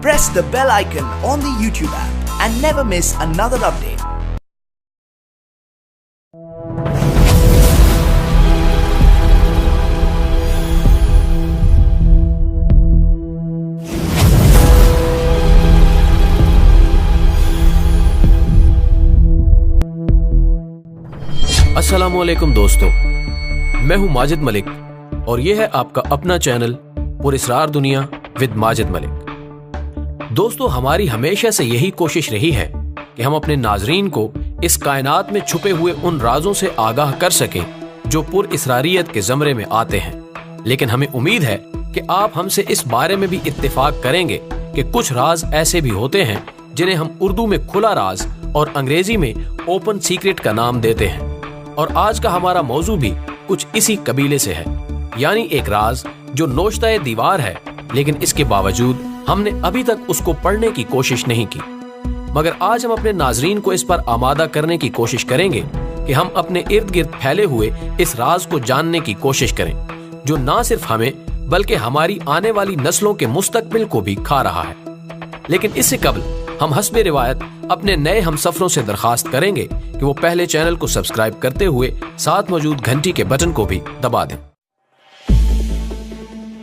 press the bell icon on the YouTube app and never miss another update. अस्सलामुअलैकुम दोस्तों, मैं हूं माजिद मलिक और यह है आपका अपना चैनल पुरअसरार दुनिया विद माजिद मलिक। दोस्तों, हमारी हमेशा से यही कोशिश रही है कि हम अपने नाजरीन को इस कायनात में छुपे हुए उन राजों से आगाह कर सकें जो पुरअसरारियत के ज़मरे में आते हैं। लेकिन हमें उम्मीद है कि आप हमसे इस बारे में भी इत्तेफाक करेंगे कि कुछ राज ऐसे भी होते हैं जिन्हें हम उर्दू में खुला राज और अंग्रेजी में ओपन सीक्रेट का नाम देते हैं। और आज का हमारा मौजू भी कुछ इसी कबीले से है, यानी एक राज जो नोश्ताए दीवार है, लेकिन इसके बावजूद हमने अभी तक उसको पढ़ने की कोशिश नहीं की। मगर आज हम अपने नाजरीन को इस पर आमादा करने की कोशिश करेंगे कि हम अपने इर्द गिर्द फैले हुए इस राज को जानने की कोशिश करें, जो ना सिर्फ हमें बल्कि हमारी आने वाली नस्लों के मुस्तकबिल को भी खा रहा है। लेकिन इससे कबल हम हस्बे रिवायत अपने नए हमसफरों से दरखास्त करेंगे कि वो पहले चैनल को सब्सक्राइब करते हुए साथ मौजूद घंटी के बटन को भी दबा दें।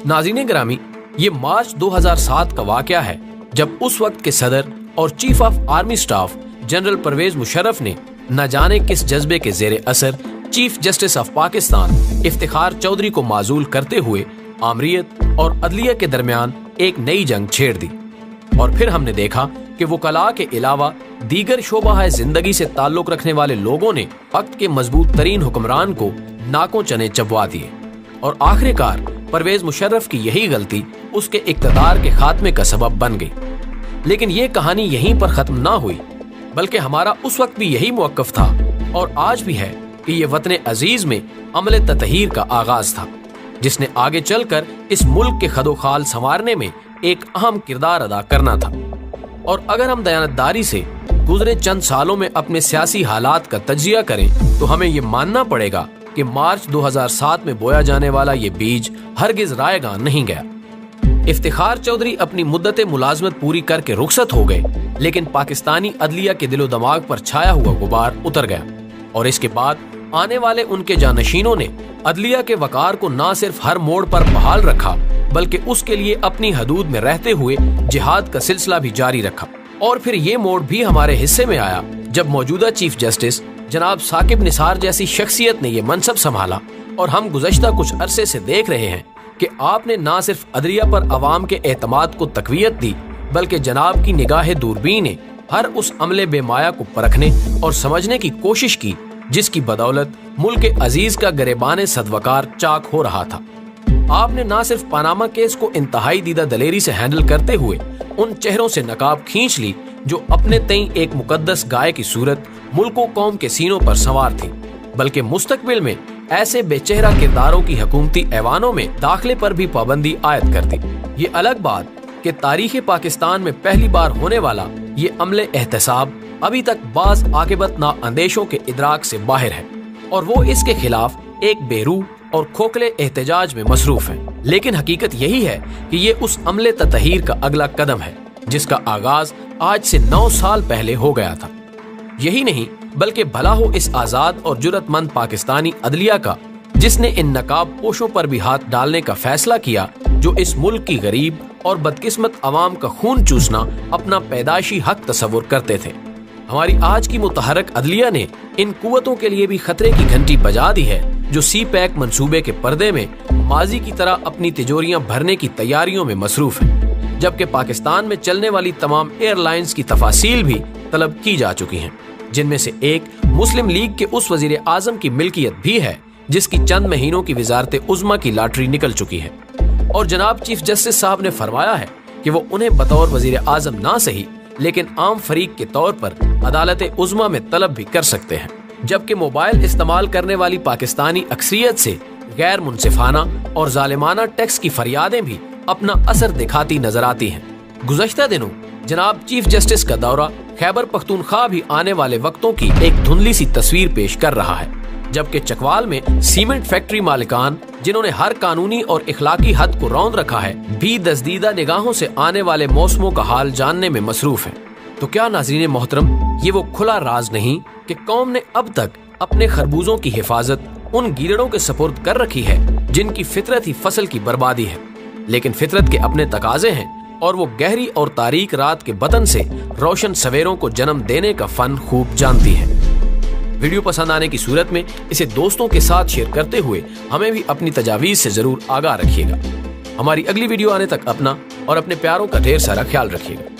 नाज़रीन गिरामी, ये मार्च 2007 का वाकया है जब उस वक्त के सदर और chief of army staff general Pervez Musharraf ने न जाने किस जज्बे के जेरे असर chief justice of Pakistan Iftikhar Chaudhry को माजूल करते हुए आमरीत और अदलिया के दरमियान एक नई जंग छेड़ दी। और फिर हमने देखा कि वकला के अलावा दीगर शोबा जिंदगी से ताल्लुक रखने वाले लोगों ने वक्त के मजबूत तरीन हुक्मरान को नाकों चने चबवा दिए। और आखिरकार परवेज मुशर्रफ की यही गलती उसके इक्तदार के खात्मे का सबब बन गई। लेकिन ये कहानी यहीं पर खत्म ना हुई, बल्कि हमारा उस वक्त भी यही मौक़िफ़ था और आज भी है कि ये वतन अजीज में अमल ततहीर का आगाज था, जिसने आगे चलकर इस मुल्क के खदोखाल संवारने में एक अहम किरदार अदा करना था। और अगर हम दयानतदारी से गुजरे चंद सालों में अपने सियासी हालात का तज्जिया करें तो हमें ये मानना पड़ेगा कि मार्च 2007 में बोया जाने वाला ये बीज हरगिज रायगा नहीं गया। इफ्तिखार चौधरी अपनी मुद्दत मुलाजमत पूरी करके रुखसत हो गए, लेकिन पाकिस्तानी अदलिया के दिलो दिमाग पर छाया हुआ गुबार उतर गया। और इसके बाद आने वाले उनके जानशीनों ने अदलिया के वकार को न सिर्फ हर मोड़ पर बहाल रखा, बल्कि उसके लिए अपनी हदूद में रहते हुए जिहाद का सिलसिला भी जारी रखा। और फिर ये मोड़ भी हमारे हिस्से में आया जब मौजूदा चीफ जस्टिस जनाब साकिब निसार जैसी शख्सियत ने ये मनसब संभाला। और हम गुज़श्ता कुछ अरसे से देख रहे हैं कि आपने न सिर्फ अदलिया पर अवाम के एतमाद को तकवीयत दी, बल्कि जनाब की निगाह दूरबीन ने हर उस अमले बेमाया को परखने और समझने की कोशिश की जिसकी बदौलत मुल्क अजीज का गरेबान सदवकार चाक हो रहा था। आपने न सिर्फ पनामा केस को इंतहाई दीदा दलेरी से हैंडल करते हुए उन चेहरों से नकाब खींच ली जो अपने तई एक मुकद्दस गाय की सूरत मुल्को कौम के सीनों पर सवार थी, बल्कि मुस्तकबिल में ऐसे बेचेहरा किरदारों की हुकूमती ऐवानों में दाखिले पर भी पाबंदी आयद कर दी। ये अलग बात कि तारीख पाकिस्तान में पहली बार होने वाला ये अमले एहतसाब अभी तक बाज आकिबत ना अंदेशों के इदराक से बाहर है और वो इसके खिलाफ एक बेरू और खोखले एहतजाज में मसरूफ है। लेकिन हकीकत यही है कि ये उस अमले ततहीर का अगला कदम है जिसका आगाज आज से 9 साल पहले हो गया था। यही नहीं बल्कि भला हो इस आजाद और जुर्रतमंद पाकिस्तानी अदलिया का जिसने इन नकाब पोशों पर भी हाथ डालने का फैसला किया जो इस मुल्क की गरीब और बदकिस्मत अवाम का खून चूसना अपना पैदाशी हक तस्वुर करते थे। हमारी आज की मुतहरक अदलिया ने इन कुव्वतों के लिए भी खतरे की घंटी बजा दी है जो सी पैक मंसूबे के पर्दे में माजी की तरह अपनी तिजोरियां भरने की तैयारियों में मसरूफ है, जबकि पाकिस्तान में चलने वाली तमाम एयरलाइंस की तफासील भी तलब की जा चुकी हैं, जिनमें से एक मुस्लिम लीग के उस वजीर आजम की मिल्कियत भी है जिसकी चंद महीनों की वजारत उज़्मा की लॉटरी निकल चुकी है। और जनाब चीफ जस्टिस साहब ने फरमाया है कि वो उन्हें बतौर वजीर आजम ना सही लेकिन आम फरीक के तौर पर अदालत उज़्मा में तलब भी कर सकते हैं, जबकि मोबाइल इस्तेमाल करने वाली पाकिस्तानी अक्सरियत से गैर मुनसिफाना और जालिमाना टैक्स की फरियादें भी अपना असर दिखाती नजर आती हैं। गुज़श्ता दिनों जनाब चीफ जस्टिस का दौरा खैबर पख्तूनख्वा भी आने वाले वक्तों की एक धुंधली सी तस्वीर पेश कर रहा है। जबकि चकवाल में सीमेंट फैक्ट्री मालिकान, जिन्होंने हर कानूनी और इखलाकी हद को रौंद रखा है, भी दसदीदा निगाहों से आने वाले मौसमों का हाल जानने में मसरूफ है। तो क्या नाज़रीन मोहतरम, ये वो खुला राज नहीं कि कौम ने अब तक अपने खरबूजों की हिफाजत उन गीदड़ों के सपुर्द कर रखी है जिनकी फितरत ही फसल की बर्बादी है, लेकिन फितरत के अपने तकाजे हैं और वो गहरी और तारीक रात के बतन से रोशन सवेरों को जन्म देने का फन खूब जानती है। वीडियो पसंद आने की सूरत में इसे दोस्तों के साथ शेयर करते हुए हमें भी अपनी तजावीज़ से जरूर आगाह रखिएगा। हमारी अगली वीडियो आने तक अपना और अपने प्यारों का ढेर सारा ख्याल रखिएगा।